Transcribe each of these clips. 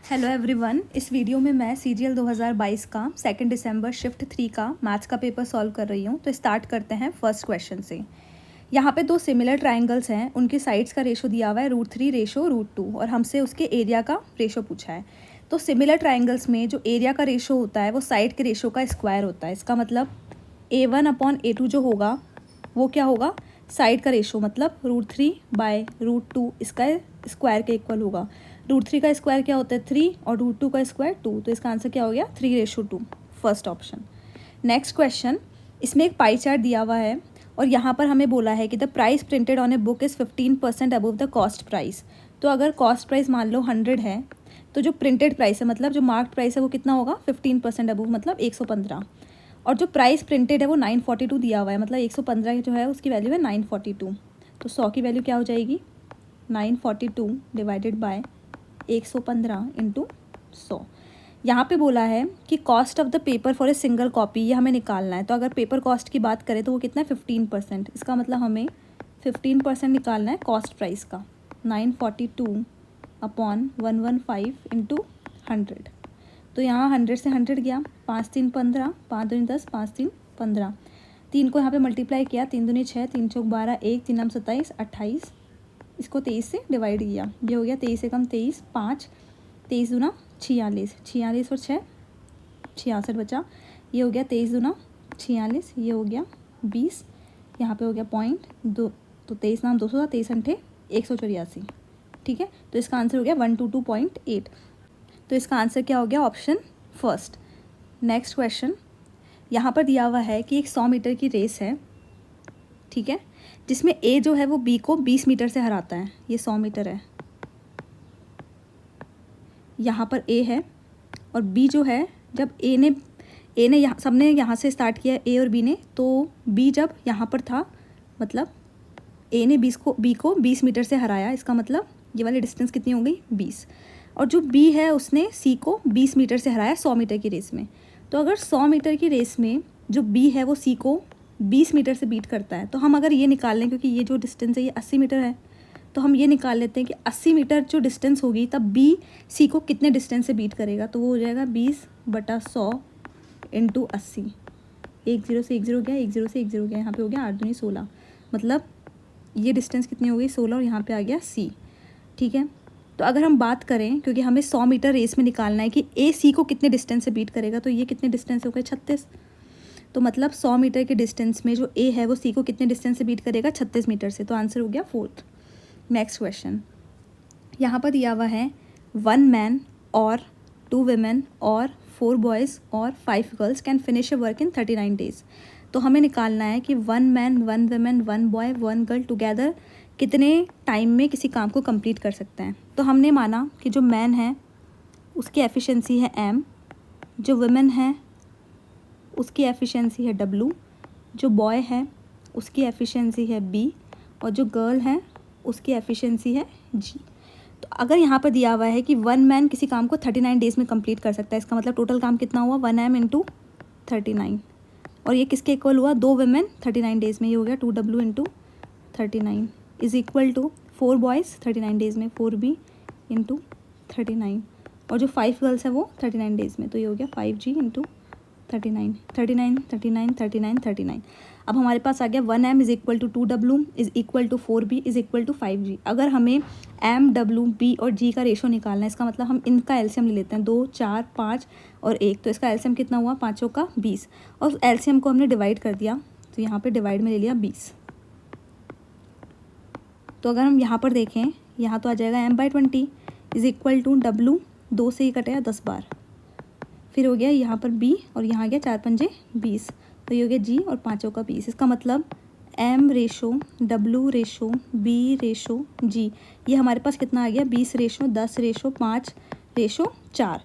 Hello everyone, इस video में मैं सीजीएल 2022 का 2 दिसंबर शिफ्ट 3 का मैथ्स का पेपर सॉल्व कर रही हूँ। तो स्टार्ट करते हैं फर्स्ट क्वेश्चन से। यहाँ पे दो सिमिलर ट्रायंगल्स हैं, उनकी साइड्स का रेशो दिया हुआ है √3 रेशो √2 और हमसे उसके एरिया का रेशो पूछा है। तो सिमिलर ट्रायंगल्स में जो एरिया का रेशो होता है वो साइड के रेशो का स्क्वायर होता है। इसका मतलब A1/A2 जो होगा वो क्या होगा, साइड का रेशो, मतलब √3/√2 इसका स्क्वायर के इक्वल होगा। √3 का स्क्वायर क्या होता है 3 और √2 का स्क्वायर 2, तो इसका आंसर क्या हो गया 3:2, फर्स्ट ऑप्शन। नेक्स्ट क्वेश्चन, इसमें एक पाई चार्ट दिया हुआ है और यहाँ पर हमें बोला है कि the price printed on a book is 15% above the cost price. तो अगर कॉस्ट प्राइस मान लो 100 है तो जो प्रिंटेड प्राइस है, मतलब जो मार्क्ड प्राइस है वो कितना होगा 15% अबव, मतलब 115। और जो प्राइस प्रिंटेड है वो 942 दिया हुआ है, मतलब 115 जो है उसकी वैल्यू है 942। तो 100 की वैल्यू क्या हो जाएगी 942 डिवाइडेड बाय 115 इंटू 100। यहाँ पे बोला है कि cost of the paper for a single copy, ये हमें निकालना है। तो अगर पेपर कॉस्ट की बात करें तो वो कितना है 15%। इसका मतलब हमें 15% निकालना है कॉस्ट प्राइस का। 942/115 इंटू 100। तो यहाँ 100 से 100 गया, 5 3 15, 5 2 10, 5 3 15। 3 को यहाँ पे मल्टीप्लाई किया, 3 दूनी 6, 3 चौक 12, 1 3 9 27 28। इसको 23 से डिवाइड किया, ये हो गया 23 से कम 23, 5 23 दूना 46, 46 और 6 66 बचा। ये हो गया 23 दूना 46, ये हो गया 20, यहाँ पे हो गया 0.2, तो 23 नाम 200 था, 23 अंठे 184। ठीक है, तो इसका आंसर हो गया 122.8। तो इसका आंसर क्या हो गया ऑप्शन फर्स्ट। नेक्स्ट क्वेश्चन, यहाँ पर दिया हुआ है कि एक 100 मीटर की रेस है, ठीक है, जिसमें ए जो है वो बी को 20 मीटर से हराता है। ये 100 मीटर है, यहाँ पर ए है और बी जो है, जब ए ने यहाँ सबने यहाँ से स्टार्ट किया ए और बी ने, तो बी जब यहाँ पर था, मतलब ए ने बी को 20 मीटर से हराया। इसका मतलब ये वाली डिस्टेंस कितनी हो गई 20। और जो बी है उसने सी को 20 मीटर से हराया 100 मीटर की रेस में। तो अगर 100 मीटर की रेस में जो बी है वो सी को 20 मीटर से बीट करता है, तो हम अगर ये निकाल लें, क्योंकि ये जो डिस्टेंस है ये 80 मीटर है, तो हम ये निकाल लेते हैं कि 80 मीटर जो डिस्टेंस होगी तब बी सी को कितने डिस्टेंस से बीट करेगा। तो वो हो जाएगा 20/100 इंटू 80। 1 0 से 1 0 गया, 1 0 से 1 0 गया, यहाँ पे हो गया 8 दूनी 16, मतलब ये डिस्टेंस कितनी हो गई 16 और यहाँ पे आ गया सी। ठीक है, तो अगर हम बात करें, क्योंकि हमें 100 मीटर रेस में निकालना है कि ए सी को कितने डिस्टेंस से बीट करेगा, तो ये कितने डिस्टेंस हो गए 36। तो मतलब 100 मीटर के डिस्टेंस में जो ए है वो सी को कितने डिस्टेंस से बीट करेगा 36 मीटर से। तो आंसर हो गया फोर्थ। नेक्स्ट क्वेश्चन, यहाँ पर दिया हुआ है 1 मैन और 2 women और 4 बॉयज़ और 5 girls can finish A work in 39 days. तो हमें निकालना है कि 1 man 1 woman 1 boy 1 girl together कितने टाइम में किसी काम को कंप्लीट कर सकते हैं। तो हमने माना कि जो मैन है उसकी एफिशिएंसी है m, जो वुमेन है उसकी एफिशिएंसी है W, जो बॉय है उसकी एफिशिएंसी है B और जो गर्ल है उसकी एफिशिएंसी है G। तो अगर यहाँ पर दिया हुआ है कि 1 मैन किसी काम को 39 डेज़ में कंप्लीट कर सकता है, इसका मतलब टोटल काम कितना हुआ 1m इंटू 39, और ये किसके इक्वल हुआ 2 वुमेन 39 डेज़ में, ये हो गया 2w into 39 is equal to 4 boys 39 days में 4b इंटू 39, और जो 5 गर्ल्स है वो 39 डेज़ में, तो ये हो गया 5g इंटू 39 39 39 39 39। अब हमारे पास आ गया 1m is equal to 2w is equal to 4b is equal to 5g। अगर हमें m w b और g का रेशो निकालना है, इसका मतलब हम इनका एलसीएम ले लेते हैं, 2 4 5 और 1, तो इसका एलसीएम कितना हुआ 5 का 20, और एलसीएम को हमने डिवाइड कर दिया, तो यहाँ पे डिवाइड में ले लिया 20। तो अगर हम यहाँ पर देखें, यहाँ तो आ जाएगा m/20 is equal to w, 2 से ही कटेगा 10 बार, फिर हो गया यहाँ पर b और यहाँ गया 4 पंजे 20, तो ये हो गया g और 5 का 20। इसका मतलब m ratio w ratio b ratio g, ये हमारे पास कितना आ गया 20 रेशो 10 रेशो 5 रेशो 4।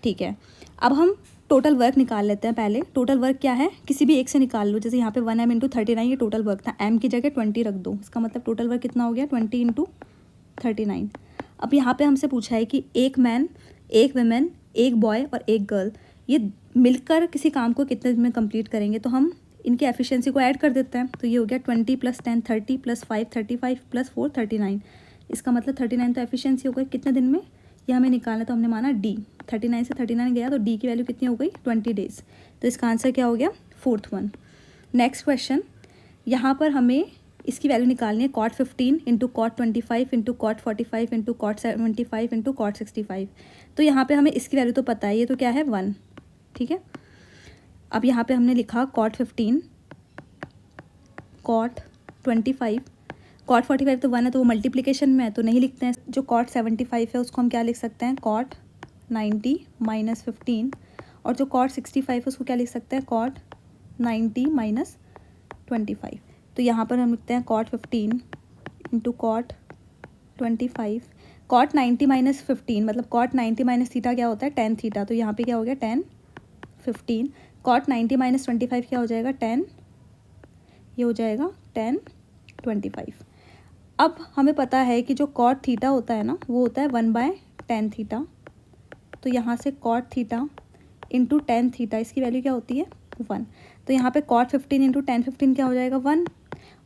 ठीक है, अब हम टोटल वर्क निकाल लेते हैं। पहले टोटल वर्क क्या है, किसी भी एक से निकाल लो, जैसे यहाँ पे 1m इंटू 39 ये टोटल वर्क था, m की जगह 20 रख दो, इसका मतलब टोटल वर्क कितना हो गया 20 इंटू 39। अब यहाँ पे हमसे पूछा है कि एक मैन, एक वुमेन, एक बॉय और एक गर्ल, ये मिलकर किसी काम को कितने दिन में कंप्लीट करेंगे। तो हम इनकी एफिशिएंसी को ऐड कर देते हैं, तो ये हो गया 20 + 10 30 + 5 35 + 4 39। इसका मतलब 39 तो एफिशिएंसी हो गई कितने दिन में, ये हमें निकालना, तो हमने माना डी। 39 से 39 गया तो डी की वैल्यू कितनी हो गई 20 डेज। तो इसका आंसर क्या हो गया 4th वन। नेक्स्ट क्वेश्चन, यहाँ पर हमें इसकी वैल्यू निकालनी है cot 15 into cot 25 into cot 45 into cot 75 into cot 65। तो यहाँ पे हमें इसकी वैल्यू तो पता है, ये तो क्या है 1, ठीक है। अब यहाँ पे हमने लिखा cot 15 cot 25 cot 45 तो 1 है तो वो मल्टीप्लिकेशन में है तो नहीं लिखते हैं। जो cot 75 है उसको हम क्या लिख सकते हैं cot 90 माइनस 15, और जो cot 65 है उसको क्या लिख सकते हैं cot 90 माइनस 25। तो यहाँ पर हम लिखते हैं cot 15 into cot 25, cot 90 minus 15 मतलब cot 90 माइनस थीटा क्या होता है tan थीटा, तो यहाँ पे क्या हो गया tan 15, cot 90 माइनस 25 क्या हो जाएगा tan, ये हो जाएगा tan 25। अब हमें पता है कि जो cot थीटा होता है ना वो होता है 1/tan थीटा, तो यहाँ से cot theta into tan theta इसकी वैल्यू क्या होती है 1। तो यहाँ पे cot 15 इंटू tan 15 क्या हो जाएगा 1,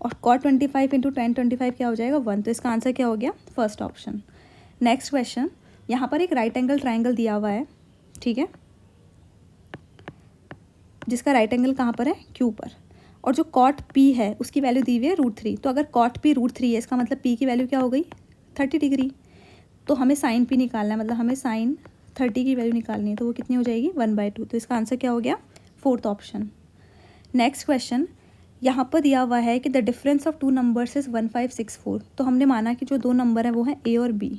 और cot 25 इंटू tan 25 क्या हो जाएगा 1। तो इसका आंसर क्या हो गया फर्स्ट ऑप्शन। नेक्स्ट क्वेश्चन, यहाँ पर एक राइट एंगल ट्राइंगल दिया हुआ है, ठीक है, जिसका राइट एंगल कहाँ पर है Q पर, और जो cot P है उसकी वैल्यू दी हुई है √3। तो अगर cot P √3 है इसका मतलब P की वैल्यू क्या हो गई 30 डिग्री। तो हमें sin P निकालना है, मतलब हमें sin 30 की वैल्यू निकालनी है, तो वो कितनी हो जाएगी 1/2। तो इसका आंसर क्या हो गया 4th ऑप्शन। नेक्स्ट क्वेश्चन, यहाँ पर दिया हुआ है कि the difference of 2 numbers is 1564। तो हमने माना कि जो 2 नंबर हैं वो हैं A और B,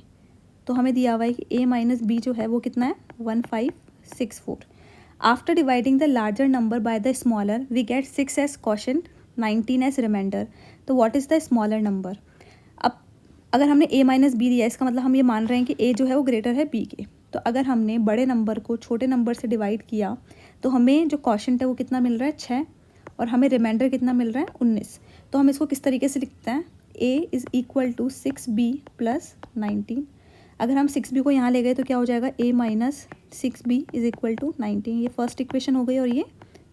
तो हमें दिया हुआ है कि A माइनस B जो है वो कितना है 1564। After dividing the larger number by the smaller we get 6 as quotient 19 as remainder. तो what is the smaller number. अब अगर हमने A माइनस B दिया इसका मतलब हम ये मान रहे हैं कि A जो है वो ग्रेटर है B के। तो अगर हमने बड़े नंबर को छोटे नंबर से डिवाइड किया तो हमें जो क्वोशंट है वो कितना मिल रहा है 6, और हमें रिमाइंडर कितना मिल रहा है 19। तो हम इसको किस तरीके से लिखते हैं, A is equal to 6B plus 19। अगर हम 6B को यहाँ ले गए तो क्या हो जाएगा A minus 6B is equal to 19। ये फर्स्ट इक्वेशन हो गई और ये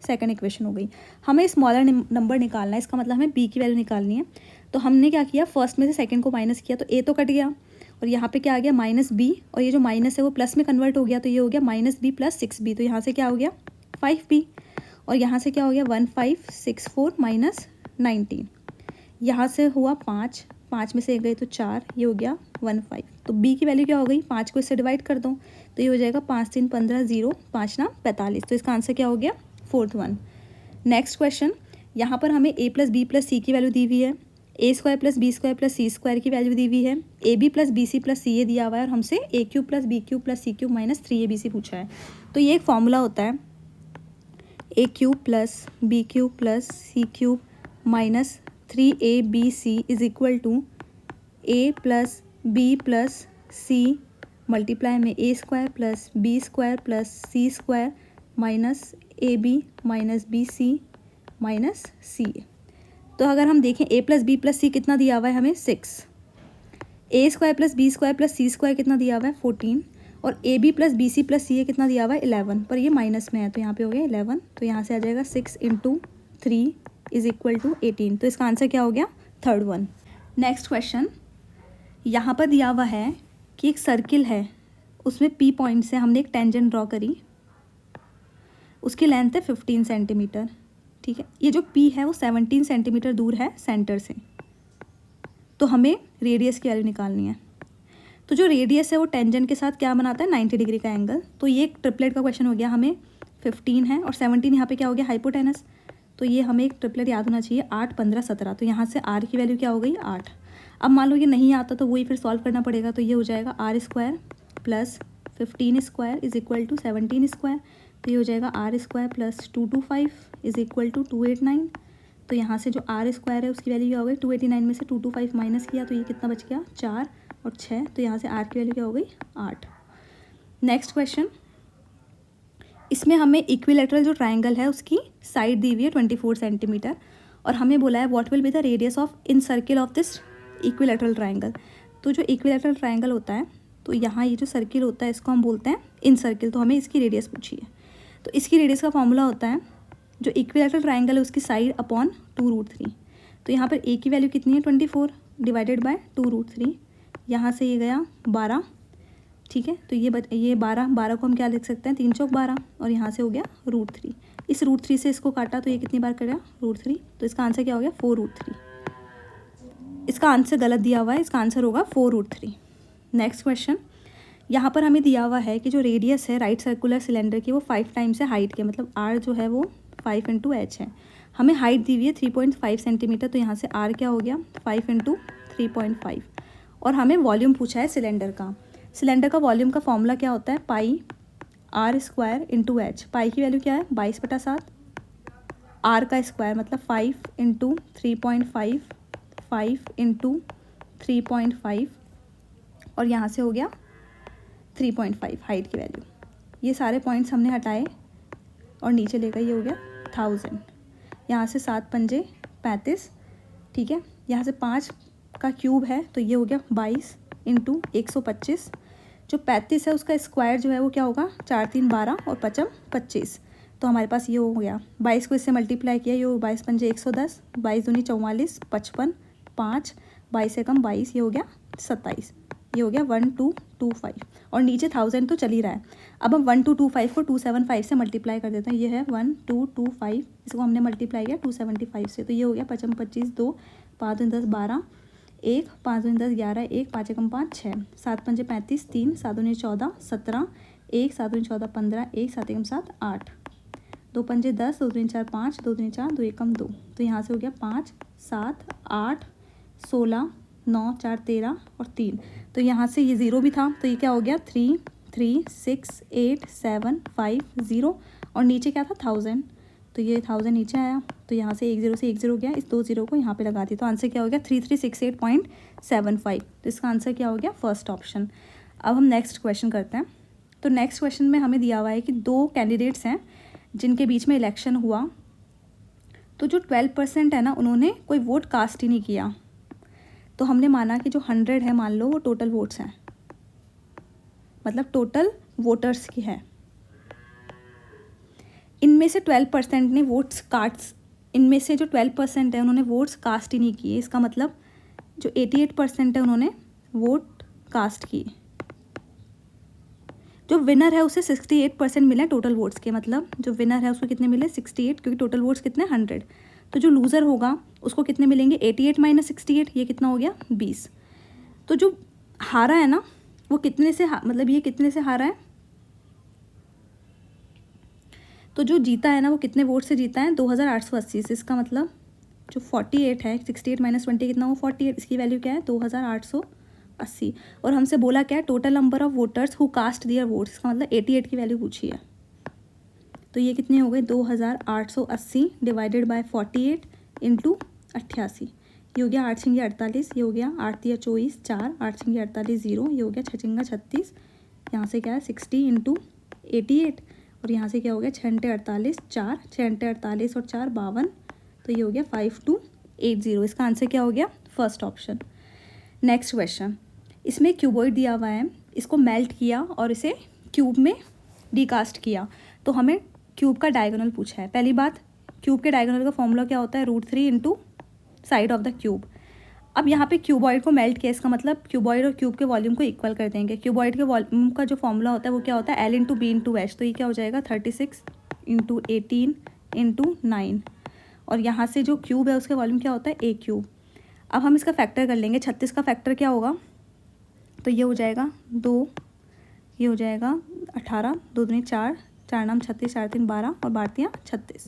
सेकंड इक्वेशन हो गई। हमें स्मॉलर नंबर निकालना है, इसका मतलब हमें B की वैल्यू निकालनी है। तो हमने क्या किया, फर्स्ट में से सेकंड को माइनस किया तो A तो कट गया, और यहाँ पे क्या आ गया माइनस B, और ये जो माइनस है वो प्लस में कन्वर्ट हो गया, तो ये हो गया माइनस B प्लस 6B। तो यहाँ से क्या हो गया 5B, और यहाँ से क्या हो गया 1564 माइनस 19। यहाँ से हुआ 5, 5 में से एक गए तो 4, ये हो गया 15। तो B की वैल्यू क्या हो गई, 5 को इससे डिवाइड कर दो तो ये हो जाएगा 5 3 15 0 5 9 45। तो इसका आंसर क्या हो गया 4th वन। नेक्स्ट क्वेश्चन, यहाँ पर हमें A plus B plus C की वैल्यू दी हुई है, A² plus B² plus C² की वैल्यू दी हुई है, AB plus BC plus CA दिया हुआ है, और हमसे AQ plus BQ plus CQ minus 3ABC पूछा है। तो ये एक फॉर्मूला होता है AQ plus BQ plus CQ minus 3ABC is equal to A plus B plus C multiply में A² plus B² plus C² minus AB minus BC minus CA। तो अगर हम देखें A plus B plus C कितना दिया हुआ है हमें 6, A² plus B² plus C² कितना दिया हुआ है 14, और AB plus BC plus CA कितना दिया हुआ है 11, पर ये माइनस में है तो यहाँ पे हो गया 11। तो यहाँ से आ जाएगा 6 इंटू 3 इज इक्वल टू 18। तो इसका आंसर क्या हो गया 3rd वन। नेक्स्ट क्वेश्चन, यहाँ पर दिया हुआ है कि एक सर्किल है, उसमें P पॉइंट से हमने एक टेंजेंट ड्रॉ करी, उसकी लेंथ है 15 सेंटीमीटर, ठीक है। ये जो P है वो 17 सेंटीमीटर दूर है सेंटर से, तो हमें रेडियस की वैल्यू निकालनी है। तो जो रेडियस है वो टेंजेंट के साथ क्या बनाता है 90 डिग्री का एंगल। तो ये एक ट्रिपलेट का क्वेश्चन हो गया, हमें 15 है और 17 यहाँ पे क्या हो गया हाइपोटेनस। तो ये हमें एक ट्रिपलेट याद होना चाहिए 8 15 17। तो यहाँ से R की वैल्यू क्या हो गई 8। अब मान लो ये नहीं आता तो वही फिर सॉल्व करना पड़ेगा। तो ये हो जाएगा R² plus 15² is equal to 17²। तो ये हो जाएगा R² plus 225 is equal to 289। तो यहाँ से जो R² है उसकी वैल्यू क्या हो गई 289 में से 225 माइनस किया तो ये कितना बच गया 4 और 6। तो यहाँ से R की वैल्यू क्या हो गई 8। नेक्स्ट क्वेश्चन, इसमें हमें इक्विलेटरल जो ट्राइंगल है उसकी साइड दी हुई है 24 सेंटीमीटर, और हमें बोला है what will be the radius of in circle of this equilateral triangle. तो जो इक्विलेटरल ट्राइंगल होता है तो यहाँ ये जो सर्किल होता है इसको हम बोलते हैं इन सर्किल। तो हमें इसकी रेडियस पूछी है, तो इसकी रेडियस का फॉर्मूला होता है जो इक्विलेटरल ट्राइंगल है उसकी साइड अपॉन 2√3। तो यहाँ पर A की वैल्यू कितनी है 24 डिवाइडेड बाय 2√3। यहाँ से ये गया 12 ठीक है। तो ये 12 को हम क्या लिख सकते हैं, 3 चौक 12, और यहाँ से हो गया √3। इस √3 से इसको काटा तो ये कितनी बार करेगा, √3, तो इसका आंसर क्या हो गया, 4√3। इसका आंसर गलत दिया हुआ है, इसका आंसर होगा 4√3। नेक्स्ट क्वेश्चन, यहाँ पर हमें दिया हुआ है कि जो रेडियस है राइट सर्कुलर सिलेंडर की वो 5 टाइम्स है हाइट के, मतलब r जो है वो 5 × h है। हमें हाइट दी हुई है 3.5 सेंटीमीटर, तो यहाँ से r क्या हो गया, 5 × 3.5। और हमें वॉल्यूम पूछा है सिलेंडर का। सिलेंडर का वॉल्यूम का फॉर्मूला क्या होता है, पाई r² × h। पाई की वैल्यू क्या है, 22/7, r का स्क्वायर मतलब 5 × 3.5, 5 × 3.5, और यहाँ से हो गया 3.5 हाइट की वैल्यू। ये सारे पॉइंट्स हमने हटाए और नीचे लेकर ये हो गया 1000। यहाँ से 7 पंजे 35, ठीक है। यहाँ से 5 का क्यूब है तो ये हो गया 22 × 125। जो 35 है उसका स्क्वायर जो है वो क्या होगा, 4 3 12 और 5 25। तो हमारे पास ये हो गया 22 को इससे मल्टीप्लाई किया, ये हो 22 पंजे 110, 22 दूनी 44, 55, 5, 22 से कम 22, ये हो गया 27, ये हो गया 1225। और नीचे 1000 तो चल ही रहा है। अब हम 1225 को 275 से मल्टीप्लाई कर देते हैं। ये है 1225, इसको हमने मल्टीप्लाई किया 275 से, तो ये हो गया 55 25 2 5 2 10 12 1 5 2 10 11 1 5 1 5 6 7 5 35 3 7 2 14 17 1 7 2 14 15 1 7 1 7 8 2 पंजे 10 2 3 4 5 2 3 4 2 1 2। तो यहाँ से हो गया 5 7 8 16 9 4 13 और 3। तो यहाँ से ये 0 भी था, तो ये क्या हो गया 3 3 6 8 7 5 0, और नीचे क्या था 1000, तो ये 1000 नीचे आया। तो यहाँ से 1 0 से 1 0 गया, इस 2 0 को यहाँ पे लगा दी, तो आंसर क्या हो गया 3368.75। तो इसका आंसर क्या हो गया, फर्स्ट ऑप्शन। अब हम नेक्स्ट क्वेश्चन करते हैं। तो नेक्स्ट क्वेश्चन में हमें दिया हुआ है कि 2 कैंडिडेट्स हैं जिनके बीच में इलेक्शन हुआ, तो जो 12% है ना उन्होंने कोई वोट कास्ट ही नहीं किया। तो हमने माना कि जो 100 है मान लो वो टोटल वोट्स हैं, मतलब टोटल वोटर्स की है। इनमें से 12% ने वोट्स कास्ट, इनमें से जो 12% है उन्होंने वोट्स कास्ट ही नहीं किए। इसका मतलब जो 88% है उन्होंने वोट कास्ट किए। जो विनर है उसे 68% मिले टोटल वोट्स के, मतलब जो विनर है उसको कितने मिले 68, क्योंकि टोटल वोट्स कितने 100। तो जो लूज़र होगा उसको कितने मिलेंगे 88 - 68, ये कितना हो गया 20। तो जो हारा है ना वो कितने से मतलब ये कितने से हारा है, तो जो जीता है ना वो कितने वोट से जीता है 2880 से। इसका मतलब जो 48 है 68 - 20 कितना हो 48, इसकी वैल्यू क्या है 2880। और हमसे बोला क्या है total number of voters who cast their votes, इसका मतलब 88 की वैल्यू पूछी है। तो ये कितने हो गए 2880 डिवाइडेड बाय 48 × 88, ये हो गया 8 × 48, ये हो गया 8 × 24 4, 8 × 48 0, ये हो गया 6 × 36, यहाँ से क्या है 60 × 88, और यहाँ से क्या हो गया 6 × 48 4, 6 × 48 और 4 52, तो ये हो गया 5280। इसका आंसर क्या हो गया फर्स्ट ऑप्शन। नेक्स्ट क्वेश्चन, इसमें क्यूबॉइड दिया हुआ है, इसको मेल्ट किया और इसे क्यूब में डीकास्ट किया, तो हमें क्यूब का डायगोनल पूछा है। पहली बात, क्यूब के डायगोनल का फॉर्मूला क्या होता है √3 × साइड ऑफ द क्यूब। अब यहाँ पे क्यूबॉइड को मेल्ट किया, इसका मतलब क्यूबॉइड और क्यूब के वॉल्यूम को इक्वल कर देंगे। क्यूबॉइड के वॉल्यूम का जो फॉर्मूला होता है वो क्या होता है L × B × H, तो ये क्या हो जाएगा 36 × 18 × 9, और यहाँ से जो क्यूब है उसके वॉल्यूम क्या होता है A क्यूब। अब हम इसका फैक्टर कर लेंगे, 36 का फैक्टर क्या होगा, तो ये हो जाएगा 2, ये हो जाएगा 18, 2 दूनी 4, 4 नाम 36, 4 3 12 और 12 36।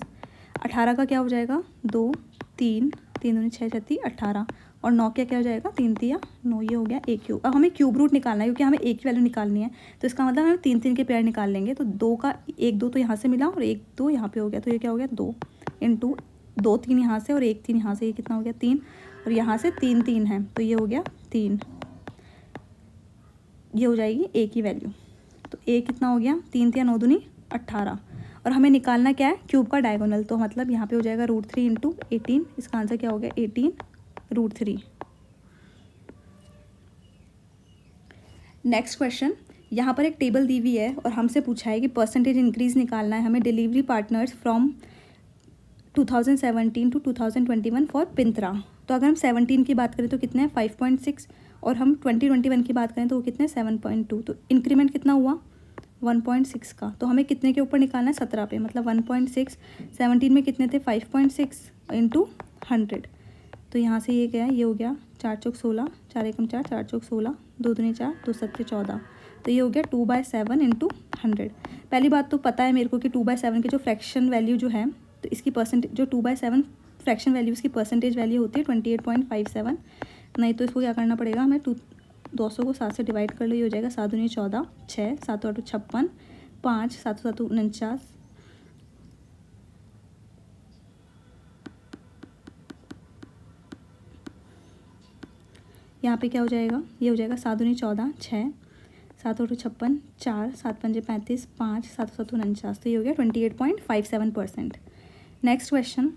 18 का क्या हो जाएगा 2 3, 3 दूनी 6 36 18, और 9 का क्या हो जाएगा 3 3 9, ये हो गया A क्यूब। अब हमें क्यूब रूट निकालना है क्योंकि हमें A की वैल्यू निकालनी है, तो इसका मतलब हम 3 3 के पेयर निकाल लेंगे। तो 2 का 1 2 तो यहाँ से मिला और 1 2 यहाँ पे हो गया, तो ये क्या हो गया 2 × 2 3 यहाँ से और 1 3 यहाँ से, ये कितना हो गया 3, और यहाँ से 3 3 है तो ये हो गया 3, ये हो जाएगी A की वैल्यू। तो A कितना हो गया 3 3 9 दूनी 18, और हमें निकालना क्या है क्यूब का डायगोनल, तो मतलब यहाँ पे हो जाएगा √3 × 18, इसका आंसर क्या हो गया 18√3। नेक्स्ट क्वेश्चन, यहाँ पर एक टेबल दी हुई है और हमसे पूछा है कि परसेंटेज इंक्रीज़ निकालना है हमें delivery partners from 2017 to 2021 for Myntra. तो अगर हम 17 की बात करें तो कितने हैं 5.6, और हम 2021 की बात करें तो वो कितने 7.2, तो इंक्रीमेंट कितना हुआ 1.6 का। तो हमें कितने के ऊपर निकालना है 17 पे, मतलब 1.6, 17 में कितने थे 5.6 इंटू 100। तो यहाँ से ये गया, ये हो गया 4 चौक 16, 4 एकम 4, 4 चौक 16, 2 दूनी 4, 2 सत्ते 14। तो ये हो गया 2/7 इंटू 100। पहली बात तो पता है मेरे को कि 2/7 की जो फ्रैक्शन वैल्यू जो है, तो इसकी परसेंटेज जो 2/7 फ्रैक्शन वैल्यू इसकी परसेंटेज वैल्यू होती है 28.57। नहीं तो इसको क्या करना पड़ेगा हमें 200 को 7 से डिवाइड कर लो, ये हो जाएगा 7 दूनी 14, 6, 7 8 56, 5, 7 7 49। यहाँ पे क्या हो जाएगा, ये हो जाएगा 7 दूनी 14, 6, 7 8 56, 4, 7 5 35, 5, 7 7 49। तो ये हो गया 28.57%। नेक्स्ट क्वेश्चन,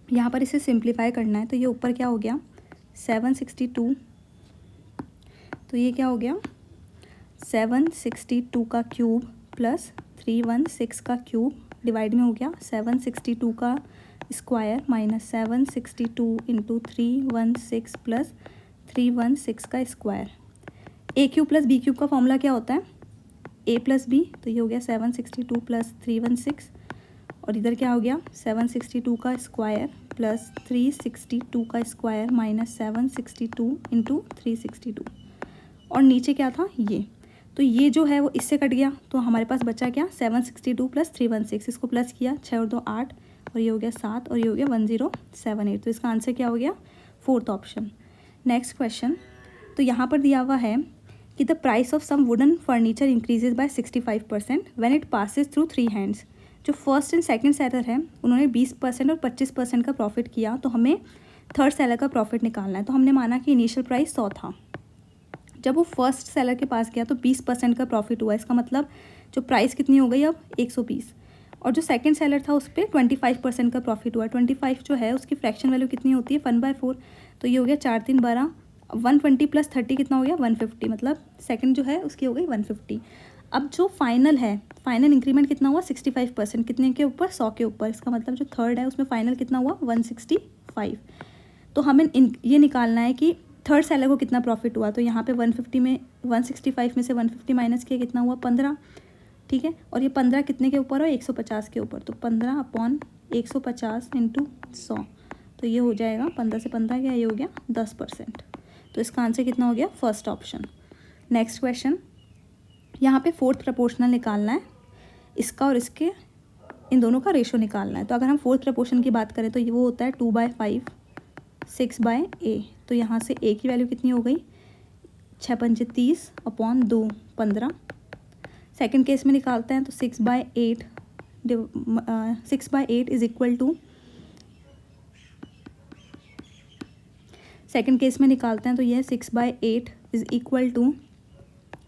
यहाँ पर इसे सिंप्लीफाई करना है। तो ये ऊपर क्या हो गया 762, तो ये क्या हो गया 762 का क्यूब प्लस 316 का क्यूब डिवाइड में हो गया 762 का स्क्वायर माइनस 762 इंटू 316 प्लस 316 का स्क्वायर। ए क्यूब प्लस बी क्यूब का फॉर्मूला क्या होता है ए प्लस बी, तो ये हो गया 762 प्लस 316, और इधर क्या हो गया 762 का स्क्वायर प्लस 362 का स्क्वायर माइनस 762 इंटू 362, और नीचे क्या था ये, तो ये जो है वो इससे कट गया, तो हमारे पास बचा क्या 762 प्लस 316, इसको प्लस किया 6 और 2 8, और ये हो गया 7, और ये हो गया 1078। तो इसका आंसर क्या हो गया 4th ऑप्शन। नेक्स्ट क्वेश्चन, तो यहाँ पर दिया हुआ है कि the price of some wooden furniture increases by 65% when it passes through 3 hands. जो फर्स्ट एंड सेकंड सेलर है उन्होंने 20% और 25% का प्रॉफिट किया, तो हमें थर्ड सेलर का प्रॉफिट निकालना है। तो हमने माना कि इनिशियल प्राइस 100 था, जब वो फर्स्ट सेलर के पास गया तो 20% का प्रॉफिट हुआ, इसका मतलब जो प्राइस कितनी हो गई अब 120, और जो सेकंड सेलर था उस पर 25% का प्रॉफिट हुआ। 25 जो है उसकी फ्रैक्शन वैल्यू कितनी होती है 1/4, तो ये हो गया 4 3 12, 120 प्लस 30 कितना हो गया 150, मतलब सेकंड जो है उसकी हो गई 150। अब जो फाइनल है, फाइनल इंक्रीमेंट कितना हुआ 65%, कितने के ऊपर 100 के ऊपर, इसका मतलब जो थर्ड है उसमें फाइनल कितना हुआ 165। तो हमें ये निकालना है कि थर्ड सेलर को कितना प्रॉफिट हुआ। तो यहाँ पे 150 में 165 में से 150 माइनस किया कितना हुआ 15, ठीक है, और ये 15 कितने के ऊपर हो 150 के ऊपर, तो 15/150 इंटू 100, तो ये हो जाएगा 15 से 15 क्या, ये हो गया 10%। तो इसका आंसर कितना हो गया फर्स्ट ऑप्शन। नेक्स्ट क्वेश्चन, यहाँ पे 4th प्रपोर्शनल निकालना है, इसका और इसके इन दोनों का रेशो निकालना है। तो अगर हम 4th प्रपोर्शन की बात करें तो ये वो होता है 2/5 6/a, तो यहाँ से a की वैल्यू कितनी हो गई 6 पंजे 30/2 15। सेकेंड केस में निकालते हैं तो 6/8 is equal to, second case में निकालते हैं तो यह 6/8 इज इक्वल टू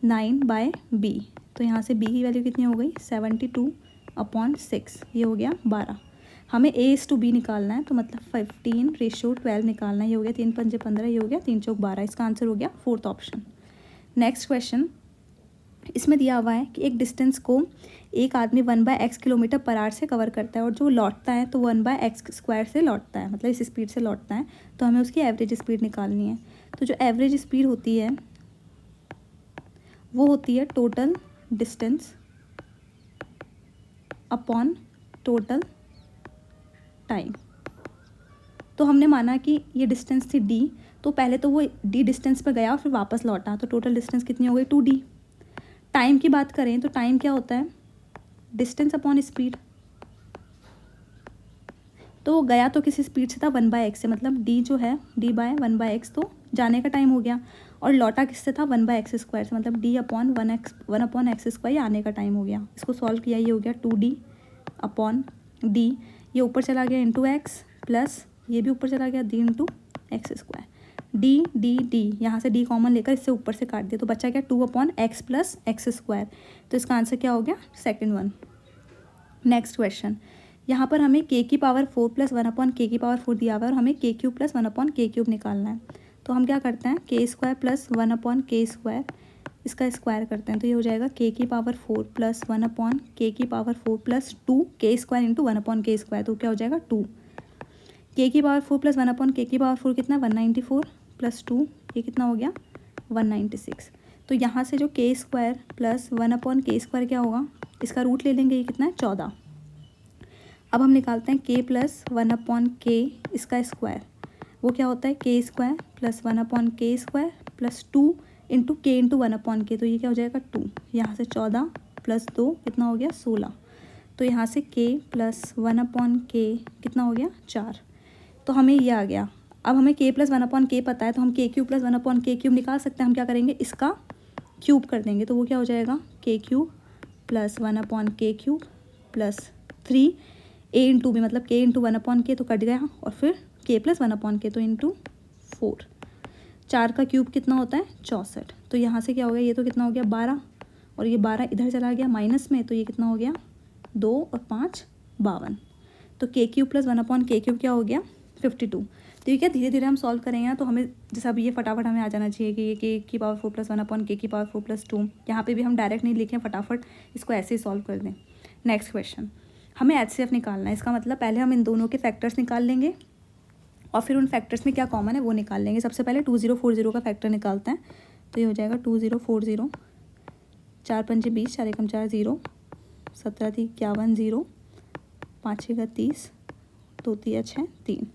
9/b, तो यहाँ से b की वैल्यू कितनी हो गई 72/6, ये हो गया 12। हमें a/b निकालना है, तो मतलब 15:12 निकालना है, ये हो गया 3 पंजे 15, ये हो गया 3 चौक 12, इसका आंसर हो गया 4th ऑप्शन। नेक्स्ट क्वेश्चन, इसमें दिया हुआ है कि एक डिस्टेंस को एक आदमी 1/x किलोमीटर पर आवर से कवर करता है, और जो लौटता है तो 1/x स्क्वायर से लौटता है, मतलब इस स्पीड से लौटता है, तो हमें उसकी एवरेज स्पीड निकालनी है। तो जो एवरेज स्पीड होती है वो होती है total distance upon total time. तो हमने माना कि ये डिस्टेंस थी d, तो पहले तो वो d डिस्टेंस पर गया और फिर वापस लौटा, तो टोटल डिस्टेंस कितनी हो गई 2d। टाइम की बात करें तो टाइम क्या होता है डिस्टेंस अपॉन स्पीड, तो वो गया तो किसी स्पीड से था 1/x से, मतलब d जो है d/1/x, तो जाने का टाइम हो गया, और लौटा किससे था 1/x स्क्वायर से, मतलब d/1x स्क्वायर आने का टाइम हो गया। इसको सॉल्व किया, ये हो गया 2d/d, ये ऊपर चला गया इंटू एक्स, प्लस ये भी ऊपर चला गया d into x square, d यहाँ से d कॉमन लेकर इससे ऊपर से काट दिया, तो बचा क्या 2/x प्लस एक्स स्क्वायर। तो इसका आंसर क्या हो गया सेकंड वन। नेक्स्ट क्वेश्चन, यहाँ पर हमें k की पावर 4 प्लस 1/k की पावर 4 दिया हुआ है, और हमें k cube plus 1/k cube निकालना है। तो हम क्या करते हैं k square plus 1/k square, इसका स्क्वायर करते हैं, तो ये हो जाएगा k की पावर 4 प्लस 1/k की power 4 plus 2k square into 1/k square, तो क्या हो जाएगा 2। k की पावर 4 प्लस 1/k की पावर 4 कितना 194 प्लस 2 ये कितना हो गया 196। तो यहाँ से जो k स्क्वायर प्लस 1/k² क्या होगा, इसका रूट ले लेंगे, ये कितना है 14। अब हम निकालते हैं k प्लस 1/k इसका स्क्वायर, वो क्या होता है k square plus 1/k² plus 2 into k into 1/k, तो ये क्या हो जाएगा 2। यहाँ से 14 प्लस 2 कितना हो गया 16। तो यहाँ से k प्लस 1/k कितना हो गया 4। तो हमें ये आ गया। अब हमें k प्लस 1/k पता है, तो हम k³ प्लस 1/k³ निकाल सकते हैं। हम क्या करेंगे, इसका क्यूब कर देंगे, तो वो क्या हो जाएगा k³ plus 1/k³ plus 3 a into b, मतलब k इंटू 1/k तो कट गया, और फिर k प्लस 1/k तो इंटू 4। 4 का क्यूब कितना होता है 64। तो यहाँ से क्या हो गया, ये तो कितना हो गया 12, और ये 12 इधर चला गया माइनस में, तो ये कितना हो गया 2 और 5 52। तो k³ प्लस 1/k³ क्या हो गया 52। तो ये क्या धीरे धीरे हम सॉल्व करेंगे ना, तो हमें जैसा अभी ये फटाफट हमें आ जाना चाहिए कि ये k⁴ प्लस 1/k⁴ प्लस 2। यहाँ पे भी हम डायरेक्ट नहीं लिखें, फटाफट इसको ऐसे ही सॉल्व कर दें। नेक्स्ट क्वेश्चन, हमें HCF निकालना है। इसका मतलब पहले हम इन दोनों के फैक्टर्स निकाल लेंगे और फिर उन फैक्टर्स में क्या कॉमन है वो निकाल लेंगे। सबसे पहले 2040 का फैक्टर निकालते हैं, तो ये हो जाएगा 2040, 4 पंजे 20, 4 एकम 4 0, 17 थी 51 0, 5 6 30, 2 3 6 3,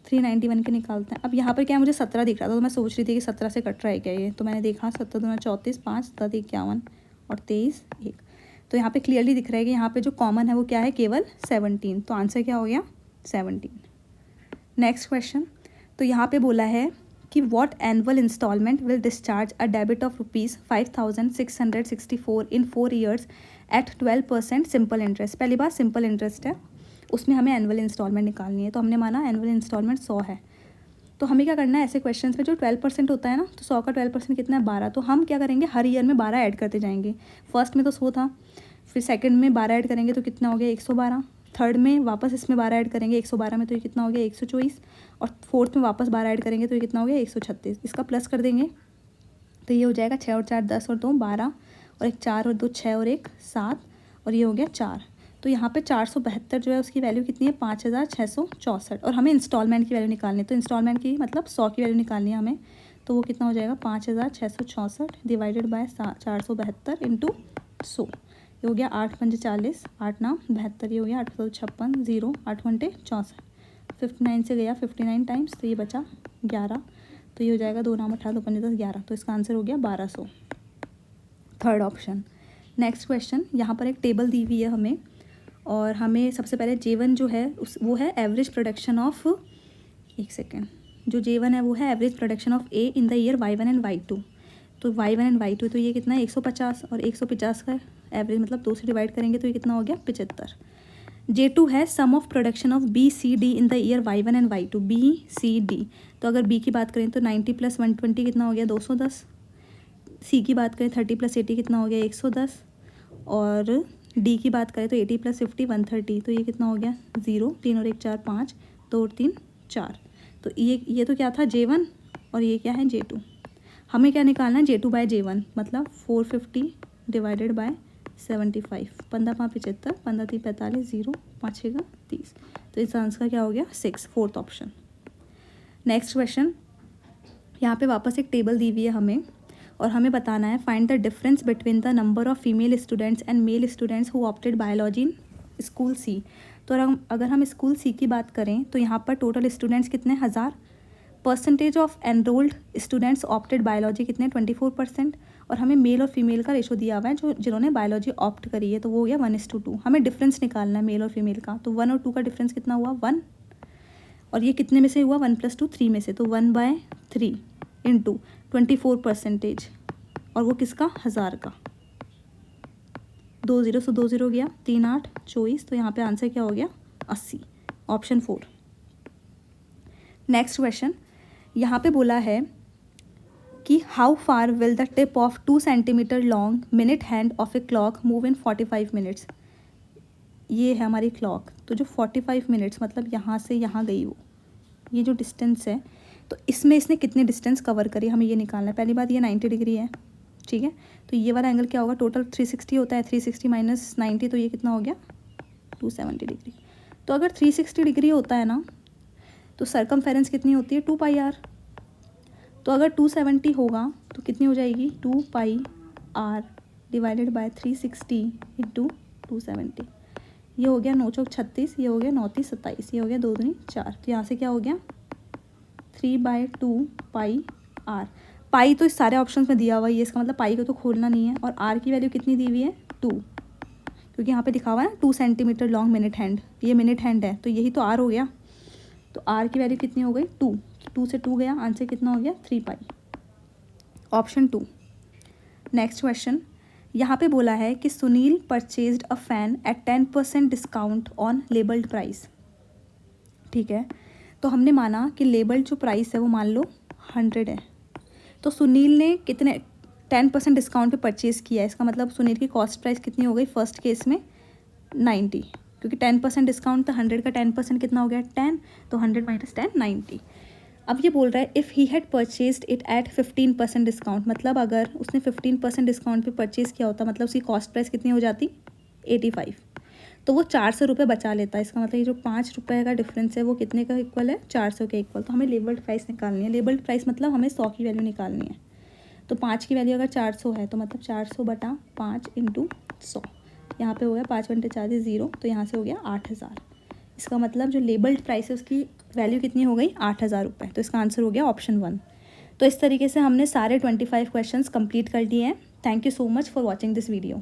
391 के निकालते हैं। अब यहाँ पर क्या है, मुझे 17 दिख रहा था, तो मैं सोच रही थी कि 17 से कट रहा है क्या ये, तो मैंने देखा 17 दूना 34, 5 7 51 और 23 1। तो यहाँ पे क्लियरली दिख रहा है कि यहाँ पे जो कॉमन है वो क्या है, केवल 17। तो आंसर क्या हो गया 17। नेक्स्ट क्वेश्चन, तो यहाँ पे बोला है कि what annual instalment will discharge a debit of ₹5664 in 4 years at 12% simple interest. पहली बात सिंपल इंटरेस्ट है, उसमें हमें एनुअल इंस्टॉलमेंट निकालनी है। तो हमने माना एनुअल इंस्टॉलमेंट 100 है, तो हमें क्या करना है, ऐसे क्वेश्चंस में जो 12% होता है ना, तो 100 का 12% कितना है 12। तो हम क्या करेंगे, हर ईयर में 12 ऐड करते जाएंगे। फर्स्ट में तो 100 था, फिर सेकंड में 12 ऐड करेंगे तो कितना हो गया 112, थर्ड में वापस इसमें 12 ऐड करेंगे 112 में, तो ये कितना हो गया 124, और फोर्थ में वापस 12 ऐड करेंगे तो ये कितना हो गया 136। इसका प्लस कर देंगे तो ये हो जाएगा 6 और 4 10 और 2 12, और एक 4 और 2 6 और 1 7, और ये हो गया 4। तो यहाँ पे 472 जो है उसकी वैल्यू कितनी है 5664, और हमें इंस्टॉलमेंट की वैल्यू निकालनी है। तो इंस्टॉलमेंट की मतलब 100 की वैल्यू निकालनी है हमें, तो वो कितना हो जाएगा 5664 डिवाइडेड बाय 472 इंटू 100। ये हो गया 8 पंजे 40, 8 9 72, ये हो गया 8 56 0, 8 घंटे 64, 59 से गया 59 टाइम्स, तो ये बचा 11। तो ये हो जाएगा 2 9 18 2 5 10 11, तो इसका आंसर हो गया 1200, थर्ड ऑप्शन। नेक्स्ट क्वेश्चन, यहाँ पर एक टेबल दी हुई है हमें, और हमें सबसे पहले J1 जो है वो है एवरेज प्रोडक्शन ऑफ, एक सेकेंड, जो J1 है वो है average production of A in the year Y1 and Y2। तो Y1 एंड Y2, तो ये कितना है 150, और 150 का एवरेज मतलब 2 से डिवाइड करेंगे तो ये कितना हो गया 75। J2 है sum of production of B C D in the year Y1 and Y2, B C D। तो अगर B की बात करें तो 90 प्लस 120 कितना हो गया 210, C की बात करें 30 प्लस 80 कितना हो गया 110, और D की बात करें तो 80 प्लस 50 130, तो ये कितना हो गया 0, 3 और 1 4 5, 2 और 3 4। तो ये तो क्या था J1, और ये क्या है J2। हमें क्या निकालना है J2 बाय J1, मतलब 450 डिवाइडेड बाय 75, 15 5 75, 15 3 45, 0 5 6 30। तो इस आंसर का क्या हो गया 6, फोर्थ ऑप्शन। नेक्स्ट क्वेश्चन, यहाँ पे वापस एक टेबल दी हुई है हमें, और हमें बताना है find the difference between the number of female students and male students who opted biology in school C. तो अगर हम स्कूल सी की बात करें तो यहाँ पर टोटल स्टूडेंट्स कितने 1000, percentage of enrolled students opted biology कितने 24%, और हमें मेल और फीमेल का रेशो दिया हुआ है जो जिन्होंने बायोलॉजी ऑप्ट करी है, तो वो हो गया 1:2। हमें डिफरेंस निकालना है मेल और फीमेल का, तो 1 और 2 का डिफरेंस कितना हुआ 1, और ये कितने में से हुआ 1 + 2 3 में से, तो 1/3 इंटू 24%, और वो किसका 1000 का, 2 0 से 2 0 गया, 3 8 24, तो यहाँ पे आंसर क्या हो गया 80, ऑप्शन 4। नेक्स्ट क्वेश्चन, यहाँ पे बोला है कि how far will the tip of 2 centimetre long minute hand of a clock move in 45 minutes. ये है हमारी क्लॉक, तो जो 45 मिनट्स मतलब यहाँ से यहाँ गई वो, ये जो डिस्टेंस है, तो इसमें इसने कितने डिस्टेंस कवर करी हमें ये निकालना है। पहली बात ये 90 डिग्री है, ठीक है, तो ये वाला एंगल क्या होगा, टोटल 360 होता है, 360 माइनस 90, तो ये कितना हो गया 270 डिग्री। तो अगर 360 डिग्री होता है ना, तो सरकमफेरेंस कितनी होती है 2πr। तो अगर 270 होगा तो कितनी हो जाएगी 2 पाई आर डिवाइडेड बाय 360 इंटू 270। ये हो गया 9 चौक 36, ये हो गया 9 तीस 27, ये हो गया 2 दूनी 4। तो यहाँ से क्या हो गया 3/2 पाई आर। पाई तो इस सारे ऑप्शंस में दिया हुआ है, ये इसका मतलब पाई को तो खोलना नहीं है। और आर की वैल्यू कितनी दी हुई है 2, क्योंकि यहाँ पे लिखा हुआ है ना 2 सेंटीमीटर लॉन्ग मिनट हैंड, ये मिनट हैंड है तो यही तो आर हो गया। तो आर की वैल्यू कितनी हो गई 2, 2 से 2 गया, आंसर कितना हो गया 3 पाई। ऑप्शन 2। नेक्स्ट क्वेश्चन, यहाँ पे बोला है कि Sunil purchased a fan at 10% discount on labelled price. ठीक है, तो हमने माना कि लेबल्ड जो प्राइस है वो मान लो 100 है। तो सुनील ने कितने 10% डिस्काउंट पे परचेज़ किया है, इसका मतलब सुनील की कॉस्ट प्राइस कितनी हो गई फर्स्ट केस में 90, क्योंकि 10% डिस्काउंट था, 100 का 10% कितना हो गया 10, तो 100 माइनस 10 90। अब ये बोल रहा है if he had purchased it at 15% discount, मतलब अगर उसने 15% डिस्काउंट पे परचेज़ किया होता मतलब उसकी कॉस्ट प्राइस कितनी हो जाती 85, तो वो 400 रुपये बचा लेता है। इसका मतलब ये जो 5 रुपये का डिफरेंस है वो कितने का इक्वल है 400 के इक्वल। तो हमें लेबल्ड प्राइस निकालनी है, लेबल्ड प्राइस मतलब हमें 100 की वैल्यू निकालनी है। तो 5 की वैल्यू अगर 400 है तो मतलब 400 बटा 5 इंटू 100, यहाँ पे हो गया 5 घंटे 40 0, तो यहाँ से हो गया 8000। इसका मतलब जो लेबल्ड प्राइस है उसकी वैल्यू कितनी हो गई 8000 रुपये। तो इसका आंसर हो गया ऑप्शन 1। तो इस तरीके से हमने सारे 25 क्वेश्चंस कंप्लीट कर दिए हैं। Thank you so much for watching this video.